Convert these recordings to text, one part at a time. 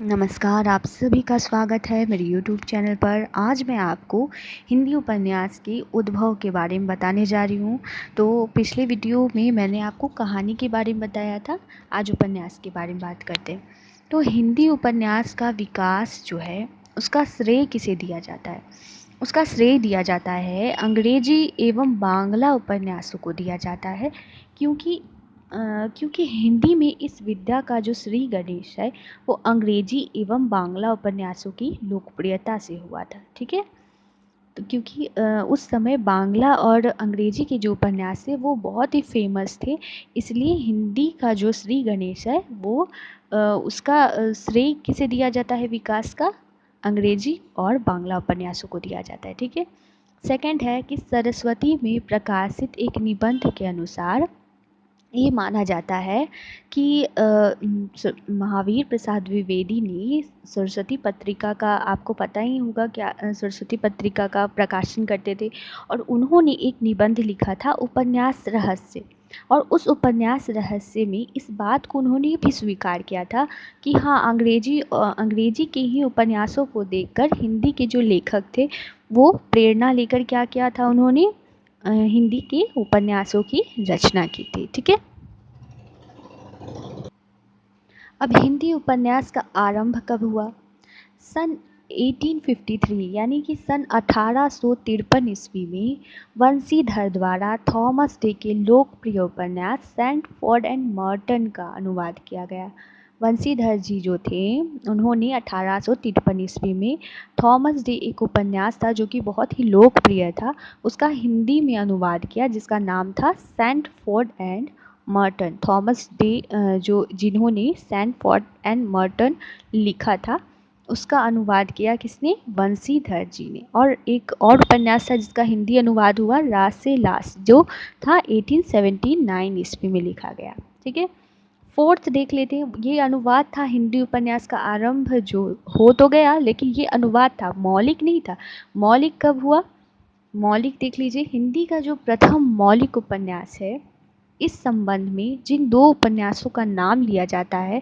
नमस्कार, आप सभी का स्वागत है मेरे यूट्यूब चैनल पर। आज मैं आपको हिंदी उपन्यास के उद्भव के बारे में बताने जा रही हूँ। तो पिछले वीडियो में मैंने आपको कहानी के बारे में बताया था, आज उपन्यास के बारे में बात करते हैं। तो हिंदी उपन्यास का विकास जो है उसका श्रेय किसे दिया जाता है? उसका श्रेय दिया जाता है अंग्रेजी एवं बांग्ला उपन्यासों को दिया जाता है, क्योंकि हिंदी में इस विद्या का जो श्री गणेश है वो अंग्रेजी एवं बांग्ला उपन्यासों की लोकप्रियता से हुआ था। ठीक है, तो क्योंकि उस समय बांग्ला और अंग्रेजी के जो उपन्यास थे वो बहुत ही फेमस थे, इसलिए हिंदी का जो श्री गणेश है वो उसका श्रेय किसे दिया जाता है? विकास का अंग्रेजी और बांग्ला उपन्यासों को दिया जाता है। ठीक है, सेकंड है कि सरस्वती में प्रकाशित एक निबंध के अनुसार ये माना जाता है कि महावीर प्रसाद द्विवेदी ने सरस्वती पत्रिका का, आपको पता ही होगा क्या, सरस्वती पत्रिका का प्रकाशन करते थे और उन्होंने एक निबंध लिखा था उपन्यास रहस्य। और उस उपन्यास रहस्य में इस बात को उन्होंने भी स्वीकार किया था कि हाँ, अंग्रेजी के ही उपन्यासों को देखकर हिंदी के जो लेखक थे वो प्रेरणा लेकर क्या किया था, उन्होंने हिंदी के उपन्यासों की रचना की थी। ठीक है, अब हिंदी उपन्यास का आरंभ कब हुआ? सन 1853 यानी कि सन 1853 ईस्वी में बंशीधर द्वारा थॉमस डे के लोकप्रिय उपन्यास सैंडफोर्ड एंड मर्टन का अनुवाद किया गया। बंशीधर जी जो थे उन्होंने 1853 ईस्वी में थॉमस डे एक उपन्यास था जो कि बहुत ही लोकप्रिय था, उसका हिंदी में अनुवाद किया जिसका नाम था Sandford and Merton. Thomas day जो जिन्होंने सैंडफोर्ड एंड मर्टन लिखा था उसका अनुवाद किया किसने? बंशीधर जी ने। और एक और उपन्यास था जिसका हिंदी अनुवाद हुआ रास से लाश, जो था 1879 ईस्वी में लिखा गया। ठीक है, फोर्थ देख लेते हैं। ये अनुवाद था, हिंदी उपन्यास का आरंभ जो हो तो गया लेकिन ये अनुवाद था, मौलिक नहीं था। मौलिक कब हुआ? मौलिक देख लीजिए, हिंदी का जो प्रथम मौलिक उपन्यास है, इस संबंध में जिन दो उपन्यासों का नाम लिया जाता है,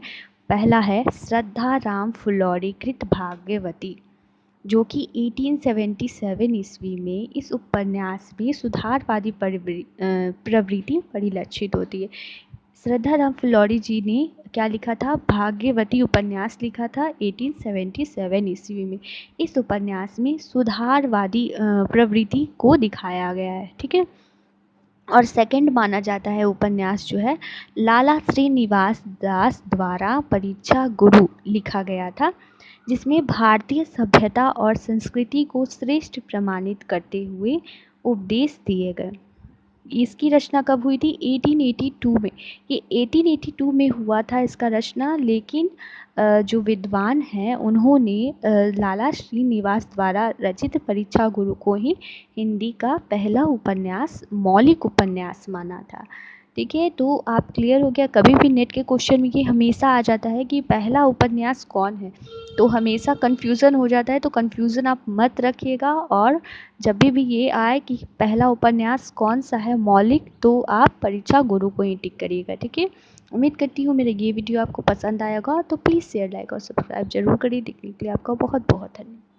पहला है श्रद्धा राम फुलौरी कृत भाग्यवती, जो कि 1877 ईस्वी में इस उपन्यास में सुधारवादी प्रवृत्ति परिलक्षित होती है। श्रद्धा राम फुलौरी जी ने क्या लिखा था? भाग्यवती उपन्यास लिखा था 1877 ईस्वी में। इस उपन्यास में सुधारवादी प्रवृत्ति को दिखाया गया है। ठीक है, और सेकंड माना जाता है उपन्यास जो है लाला श्रीनिवास दास द्वारा परीक्षा गुरु लिखा गया था, जिसमें भारतीय सभ्यता और संस्कृति को श्रेष्ठ प्रमाणित करते हुए उपदेश दिए गए। इसकी रचना कब हुई थी? 1882 में। ये 1882 में हुआ था इसका रचना, लेकिन जो विद्वान हैं उन्होंने लाला श्रीनिवास द्वारा रचित परीक्षा गुरु को ही हिंदी का पहला उपन्यास, मौलिक उपन्यास माना था। ठीक है, तो आप क्लियर हो गया। कभी भी नेट के क्वेश्चन में ये हमेशा आ जाता है कि पहला उपन्यास कौन है, तो हमेशा कन्फ्यूज़न हो जाता है, तो कन्फ्यूज़न आप मत रखिएगा। और जब भी ये आए कि पहला उपन्यास कौन सा है मौलिक, तो आप परीक्षा गुरु को ही टिक करिएगा। ठीक है, उम्मीद करती हूँ मेरा ये वीडियो आपको पसंद आएगा, तो प्लीज़ शेयर, लाइक और सब्सक्राइब जरूर करिए। देखने के लिए आपका बहुत बहुत धन्यवाद।